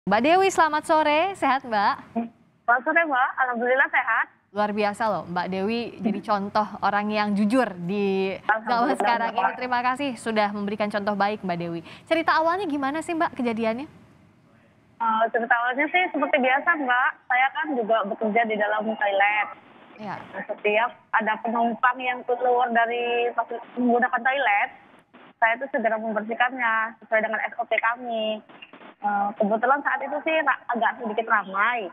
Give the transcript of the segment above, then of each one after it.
Mbak Dewi, selamat sore. Sehat, Mbak? Selamat sore, Mbak. Alhamdulillah sehat. Luar biasa loh, Mbak Dewi jadi contoh orang yang jujur di zaman Alhamdulillah, sekarang ini. Mbak. Terima kasih sudah memberikan contoh baik, Mbak Dewi. Cerita awalnya gimana sih, Mbak, kejadiannya? Cerita awalnya sih seperti biasa, Mbak. Saya kan juga bekerja di dalam toilet. Ya. Nah, setiap ada penumpang yang keluar dari menggunakan toilet, saya itu segera membersihkannya sesuai dengan SOP kami. Kebetulan saat itu sih agak sedikit ramai.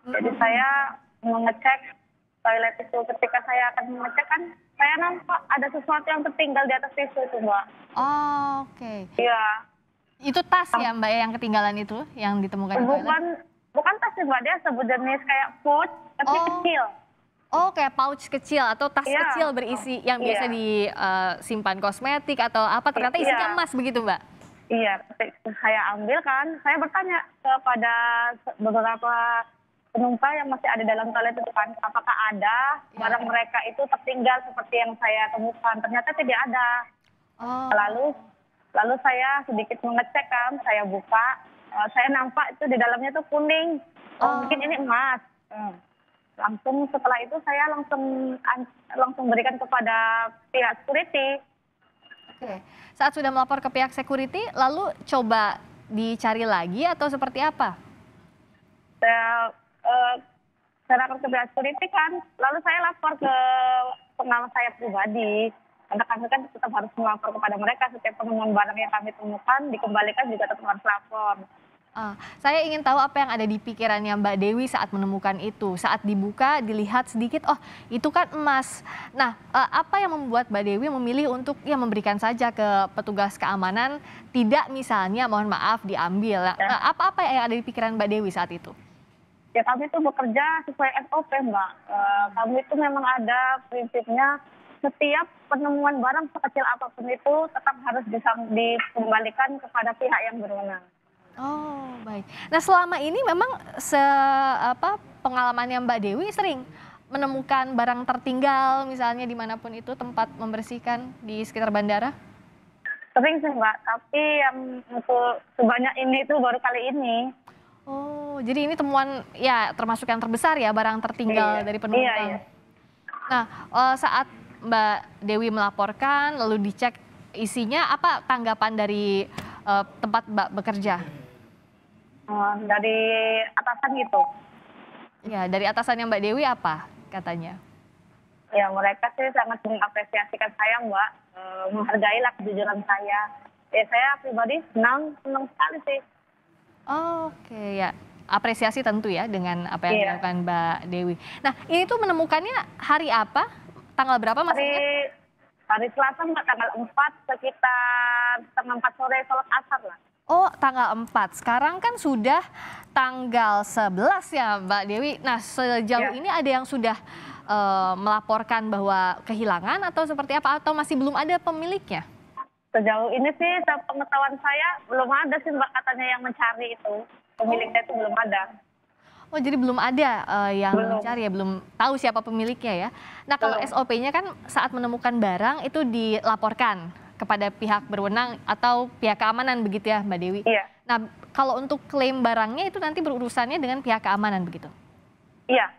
Jadi saya mengecek toilet itu. Ketika saya akan mengecek kan, saya nampak ada sesuatu yang tertinggal di atas tisu itu, Mbak. Oh, oke. Iya. Itu tas ya, Mbak, yang ketinggalan itu, yang ditemukan di toilet? Bukan tas sih, Mbak. Dia sejenis kayak pouch, tapi kecil. Oh, kayak pouch kecil atau tas Iya. kecil berisi yang Iya. biasa disimpan kosmetik atau apa, ternyata isinya Iya. emas begitu, Mbak? Iya, saya ambil kan, saya bertanya kepada beberapa penumpang yang masih ada dalam toilet itu kan, apakah ada barang mereka itu tertinggal seperti yang saya temukan. Ternyata tidak ada. Oh. Lalu saya sedikit mengecek kan, saya buka, saya nampak itu di dalamnya tuh kuning. Mungkin ini emas. Langsung setelah itu saya langsung berikan kepada pihak security. Oke. Saat sudah melapor ke pihak security, lalu coba dicari lagi atau seperti apa? Saya lapor ke pihak security kan, lalu saya lapor ke pengawas saya pribadi. Karena kami kan tetap harus melapor kepada mereka, setiap penemuan barang yang kami temukan dikembalikan juga tetap harus lapor. Saya ingin tahu apa yang ada di pikirannya Mbak Dewi saat menemukan itu. Saat dibuka, dilihat sedikit, oh itu kan emas. Nah, apa yang membuat Mbak Dewi memilih untuk ya memberikan saja ke petugas keamanan, tidak misalnya mohon maaf diambil. Apa-apa yang ada di pikiran Mbak Dewi saat itu? Ya kami itu bekerja sesuai SOP, Mbak. Kami itu memang ada prinsipnya setiap penemuan barang sekecil apapun itu tetap harus bisa dikembalikan kepada pihak yang berwenang. Oh, baik. Nah, selama ini memang pengalamannya Mbak Dewi sering menemukan barang tertinggal misalnya dimanapun itu tempat membersihkan di sekitar bandara? Sering sih, Mbak, tapi yang untuk sebanyak ini itu baru kali ini. Oh, jadi ini temuan ya termasuk yang terbesar ya, barang tertinggal dari penumpang. Iya. Nah, saat Mbak Dewi melaporkan lalu dicek isinya, apa tanggapan dari tempat Mbak bekerja? Dari atasan gitu. Ya, dari atasannya Mbak Dewi apa katanya? Ya, mereka sih sangat mengapresiasikan saya, Mbak. Menghargailah kejujuran saya. Ya, saya pribadi senang sekali sih. Oke, ya. Apresiasi tentu ya dengan apa yang dilakukan Mbak Dewi. Nah, ini tuh menemukannya hari apa? Tanggal berapa maksudnya? Hari Selasa, Mbak, tanggal 4 sekitar setengah 4 sore sholat asar lah. Oh, tanggal 4. Sekarang kan sudah tanggal 11 ya, Mbak Dewi. Nah, sejauh ini ada yang sudah melaporkan bahwa kehilangan atau seperti apa? Atau masih belum ada pemiliknya? Sejauh ini sih, pengetahuan saya belum ada sih, Mbak, katanya yang mencari itu. Pemiliknya itu belum ada. Oh, jadi belum ada yang mencari ya, belum tahu siapa pemiliknya ya. Nah, kalau SOP-nya kan saat menemukan barang itu dilaporkan kepada pihak berwenang atau pihak keamanan begitu ya, Mbak Dewi? Iya. Nah, kalau untuk klaim barangnya itu nanti berurusannya dengan pihak keamanan begitu? Iya.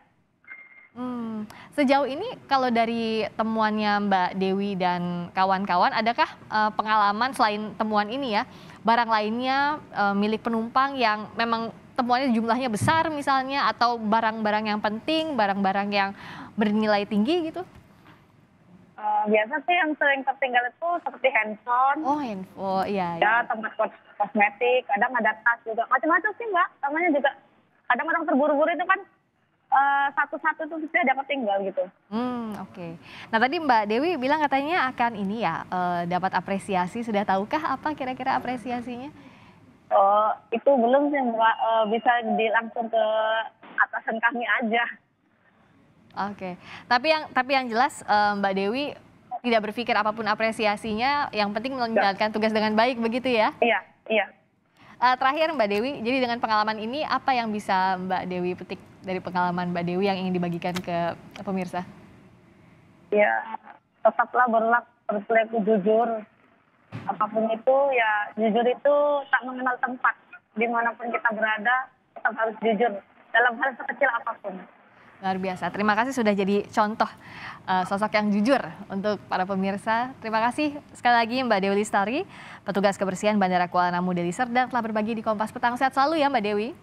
Sejauh ini kalau dari temuannya Mbak Dewi dan kawan-kawan, adakah pengalaman selain temuan ini ya, barang lainnya milik penumpang yang memang temuannya jumlahnya besar misalnya, atau barang-barang yang penting, barang-barang yang bernilai tinggi gitu? Biasa sih yang sering tertinggal itu seperti handphone. Oh, handphone, iya. Ya, tempat kosmetik, kadang ada tas juga. Macam-macam sih, Mbak. Namanya juga kadang orang terburu-buru itu kan satu-satu tuh bisa ada ketinggal gitu. Oke. Nah, tadi Mbak Dewi bilang katanya akan ini ya, dapat apresiasi. Sudah tahukah apa kira-kira apresiasinya? Oh, itu belum sih, Mbak. Bisa langsung ke atasan kami aja. Oke. Tapi yang jelas Mbak Dewi tidak berpikir apapun apresiasinya, yang penting menjalankan tugas dengan baik begitu ya? Iya. Terakhir Mbak Dewi, jadi dengan pengalaman ini apa yang bisa Mbak Dewi petik dari pengalaman Mbak Dewi yang ingin dibagikan ke pemirsa? Ya, tetaplah berperilaku jujur. Apapun itu ya jujur itu tak mengenal tempat. dimanapun kita berada, tetap harus jujur dalam hal sekecil apapun. Luar biasa. Terima kasih sudah jadi contoh sosok yang jujur untuk para pemirsa. Terima kasih sekali lagi Mbak Dewi Lestari, petugas kebersihan Bandara Kuala Namu Deli Serdang telah berbagi di Kompas Petang. Sehat selalu ya Mbak Dewi.